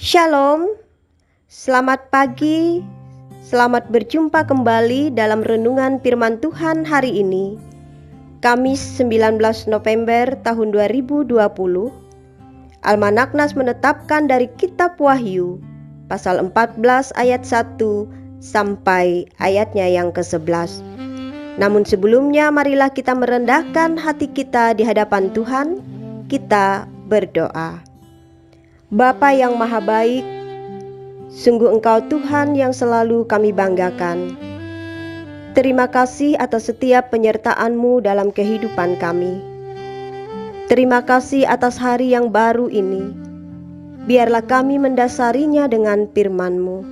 Shalom, selamat pagi, selamat berjumpa kembali dalam renungan firman Tuhan hari ini, Kamis 19 November tahun 2020. Almanak Nas menetapkan dari kitab Wahyu, pasal 14 ayat 1 sampai ayatnya yang ke-11. Namun sebelumnya marilah kita merendahkan hati kita di hadapan Tuhan, kita berdoa. Bapa yang maha baik, sungguh Engkau Tuhan yang selalu kami banggakan. Terima kasih atas setiap penyertaan-Mu dalam kehidupan kami. Terima kasih atas hari yang baru ini. Biarlah kami mendasarinya dengan firman-Mu.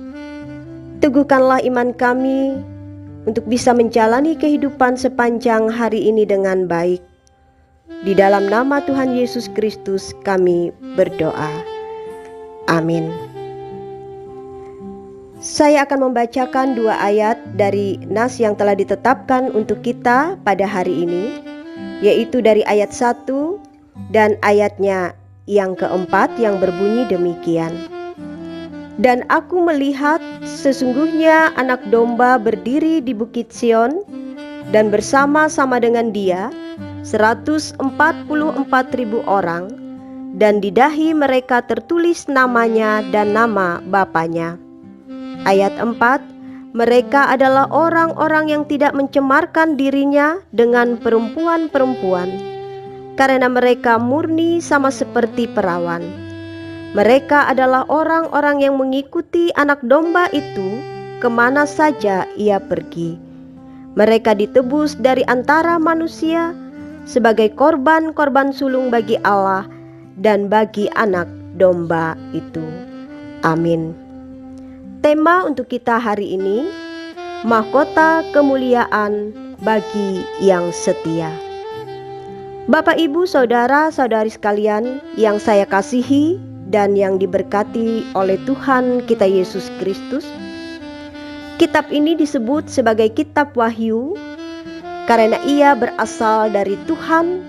Teguhkanlah iman kami untuk bisa menjalani kehidupan sepanjang hari ini dengan baik. Di dalam nama Tuhan Yesus Kristus kami berdoa. Amin. Saya akan membacakan 2 ayat dari nas yang telah ditetapkan untuk kita pada hari ini, yaitu dari ayat 1 dan ayatnya yang keempat yang berbunyi demikian. Dan aku melihat sesungguhnya anak domba berdiri di bukit Sion, dan bersama-sama dengan dia 144.000 orang, dan di dahi mereka tertulis namanya dan nama Bapanya. Ayat 4, mereka adalah orang-orang yang tidak mencemarkan dirinya dengan perempuan-perempuan, karena mereka murni sama seperti perawan. Mereka adalah orang-orang yang mengikuti anak domba itu kemana saja ia pergi. Mereka ditebus dari antara manusia sebagai korban-korban sulung bagi Allah dan bagi anak domba itu. Amin. Tema untuk kita hari ini, mahkota kemuliaan bagi yang setia. Bapak, Ibu, Saudara-saudari sekalian yang saya kasihi dan yang diberkati oleh Tuhan kita Yesus Kristus, kitab ini disebut sebagai kitab Wahyu karena ia berasal dari Tuhan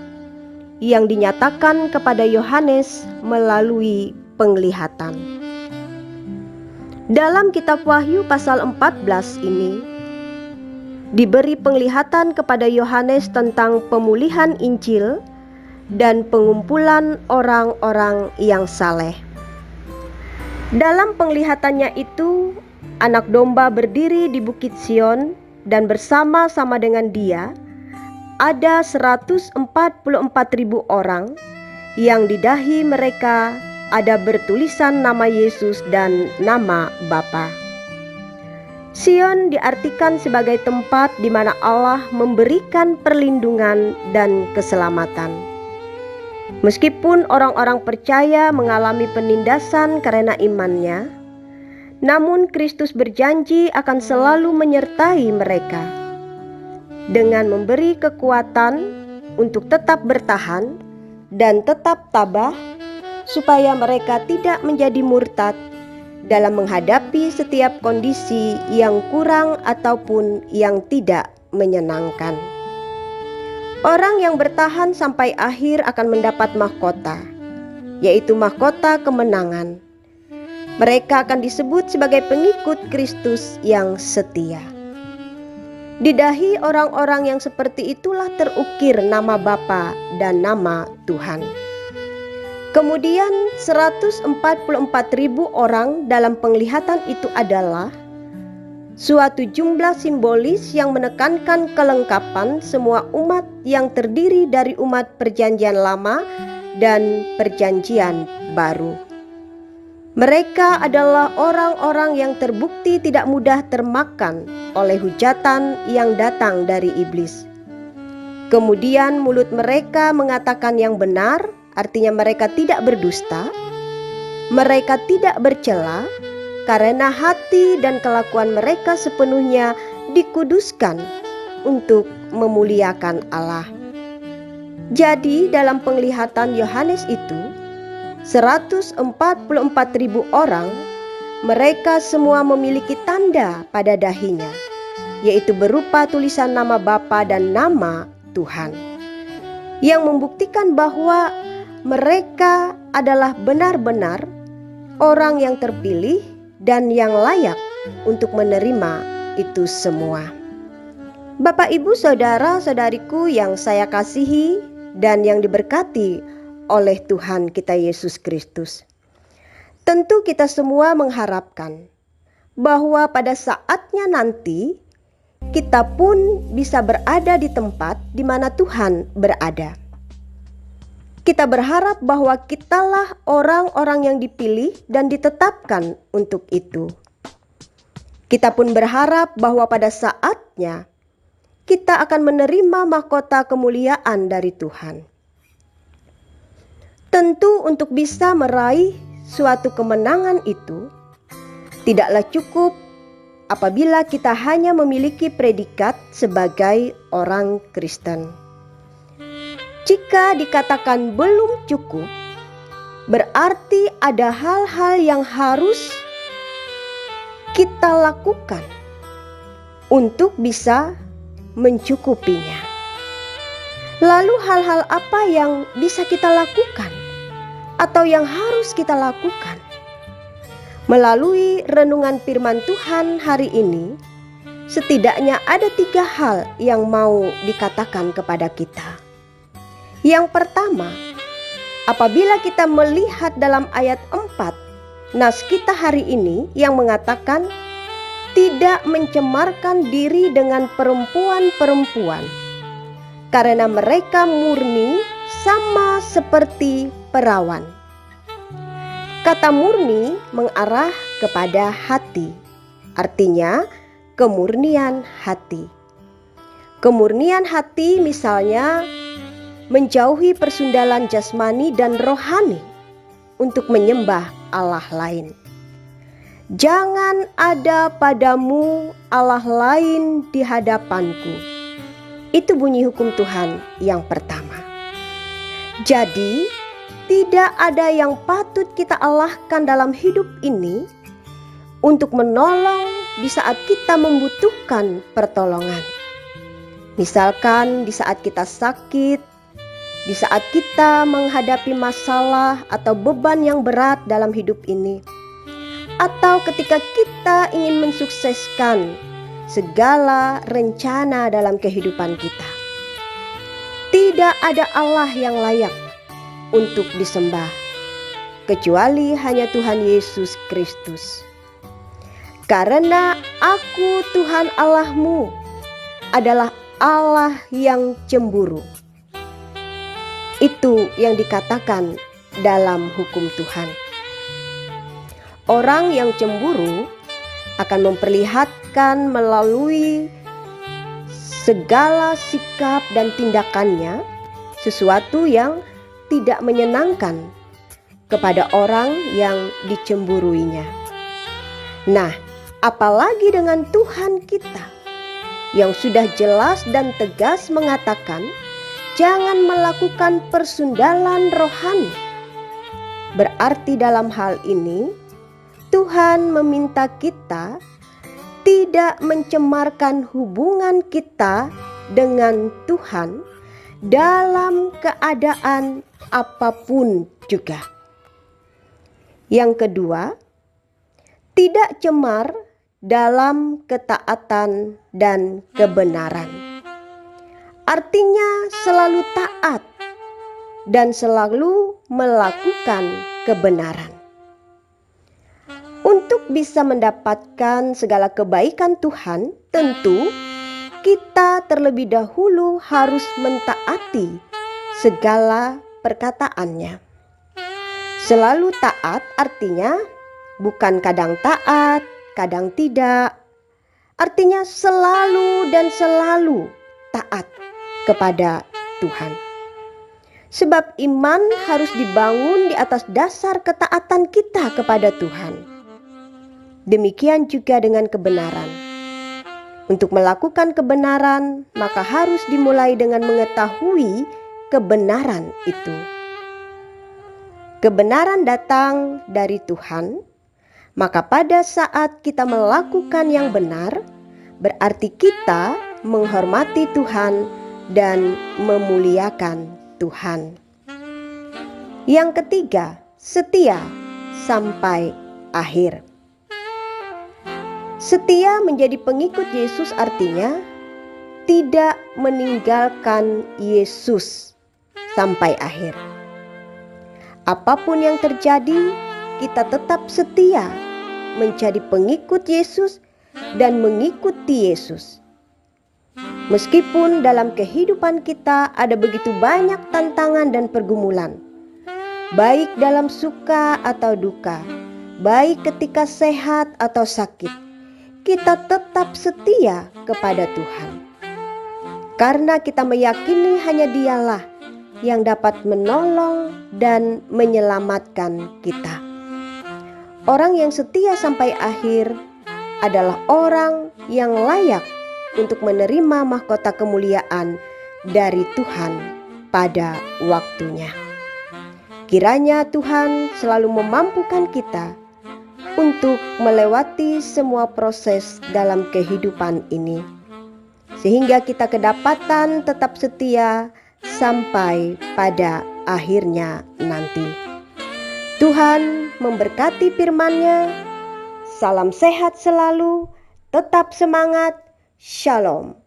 yang dinyatakan kepada Yohanes melalui penglihatan. Dalam kitab Wahyu pasal 14 ini diberi penglihatan kepada Yohanes tentang pemulihan Injil dan pengumpulan orang-orang yang saleh. Dalam penglihatannya itu, anak domba berdiri di bukit Sion, dan bersama-sama dengan dia ada 144.000 orang yang di dahi mereka ada bertulisan nama Yesus dan nama Bapa. Sion diartikan sebagai tempat di mana Allah memberikan perlindungan dan keselamatan. Meskipun orang-orang percaya mengalami penindasan karena imannya, namun Kristus berjanji akan selalu menyertai mereka dengan memberi kekuatan untuk tetap bertahan dan tetap tabah, supaya mereka tidak menjadi murtad dalam menghadapi setiap kondisi yang kurang ataupun yang tidak menyenangkan. Orang yang bertahan sampai akhir akan mendapat mahkota, yaitu mahkota kemenangan. Mereka akan disebut sebagai pengikut Kristus yang setia. Di dahi orang-orang yang seperti itulah terukir nama Bapa dan nama Tuhan. Kemudian 144.000 orang dalam penglihatan itu adalah suatu jumlah simbolis yang menekankan kelengkapan semua umat yang terdiri dari umat perjanjian lama dan perjanjian baru. Mereka adalah orang-orang yang terbukti tidak mudah termakan oleh hujatan yang datang dari iblis. Kemudian mulut mereka mengatakan yang benar, artinya mereka tidak berdusta. Mereka tidak bercela, karena hati dan kelakuan mereka sepenuhnya dikuduskan untuk memuliakan Allah. Jadi dalam penglihatan Yohanes itu, 144.000 orang, mereka semua memiliki tanda pada dahinya, yaitu berupa tulisan nama Bapa dan nama Tuhan, yang membuktikan bahwa mereka adalah benar-benar orang yang terpilih dan yang layak untuk menerima itu semua. Bapak, Ibu, saudara-saudariku yang saya kasihi dan yang diberkati oleh Tuhan kita Yesus Kristus. Tentu kita semua mengharapkan bahwa pada saatnya nanti kita pun bisa berada di tempat di mana Tuhan berada. Kita berharap bahwa kitalah orang-orang yang dipilih dan ditetapkan untuk itu. Kita pun berharap bahwa pada saatnya kita akan menerima mahkota kemuliaan dari Tuhan. Tentu untuk bisa meraih suatu kemenangan itu tidaklah cukup apabila kita hanya memiliki predikat sebagai orang Kristen. Jika dikatakan belum cukup, berarti ada hal-hal yang harus kita lakukan untuk bisa mencukupinya. Lalu hal-hal apa yang bisa kita lakukan atau yang harus kita lakukan? Melalui renungan firman Tuhan hari ini, setidaknya ada 3 hal yang mau dikatakan kepada kita. Yang pertama, apabila kita melihat dalam ayat 4 nas kita hari ini yang mengatakan tidak mencemarkan diri dengan perempuan-perempuan, karena mereka murni sama seperti perawan. Kata murni mengarah kepada hati, artinya kemurnian hati. Kemurnian hati misalnya menjauhi persundalan jasmani dan rohani untuk menyembah Allah lain. Jangan ada padamu Allah lain di hadapanku. Itu bunyi hukum Tuhan yang pertama. Jadi, tidak ada yang patut kita alahkan dalam hidup ini untuk menolong di saat kita membutuhkan pertolongan. Misalkan di saat kita sakit, di saat kita menghadapi masalah atau beban yang berat dalam hidup ini, atau ketika kita ingin mensukseskan segala rencana dalam kehidupan kita. Tidak ada Allah yang layak untuk disembah kecuali hanya Tuhan Yesus Kristus. Karena Aku Tuhan Allahmu adalah Allah yang cemburu. Itu yang dikatakan dalam hukum Tuhan. Orang yang cemburu akan memperlihatkan melalui segala sikap dan tindakannya sesuatu yang tidak menyenangkan kepada orang yang dicemburuinya. Nah, apalagi dengan Tuhan kita yang sudah jelas dan tegas mengatakan jangan melakukan persundalan rohani. Berarti dalam hal ini Tuhan meminta kita tidak mencemarkan hubungan kita dengan Tuhan dalam keadaan apapun juga. Yang kedua, tidak cemar dalam ketaatan dan kebenaran. Artinya selalu taat dan selalu melakukan kebenaran. Untuk bisa mendapatkan segala kebaikan Tuhan, tentu kita terlebih dahulu harus mentaati segala perkataannya. Selalu taat artinya bukan kadang taat, kadang tidak. Artinya selalu dan selalu taat kepada Tuhan. Sebab iman harus dibangun di atas dasar ketaatan kita kepada Tuhan. Demikian juga dengan kebenaran. Untuk melakukan kebenaran, maka harus dimulai dengan mengetahui kebenaran itu. Kebenaran datang dari Tuhan, maka pada saat kita melakukan yang benar, berarti kita menghormati Tuhan dan memuliakan Tuhan. Yang ketiga, setia sampai akhir. Setia menjadi pengikut Yesus artinya tidak meninggalkan Yesus sampai akhir. Apapun yang terjadi, kita tetap setia menjadi pengikut Yesus dan mengikuti Yesus. Meskipun dalam kehidupan kita ada begitu banyak tantangan dan pergumulan, baik dalam suka atau duka, baik ketika sehat atau sakit, kita tetap setia kepada Tuhan. Karena kita meyakini hanya Dialah yang dapat menolong dan menyelamatkan kita. Orang yang setia sampai akhir adalah orang yang layak untuk menerima mahkota kemuliaan dari Tuhan pada waktunya. Kiranya Tuhan selalu memampukan kita untuk melewati semua proses dalam kehidupan ini, sehingga kita kedapatan tetap setia sampai pada akhirnya nanti. Tuhan memberkati firman-Nya. Salam sehat selalu, tetap semangat. Shalom.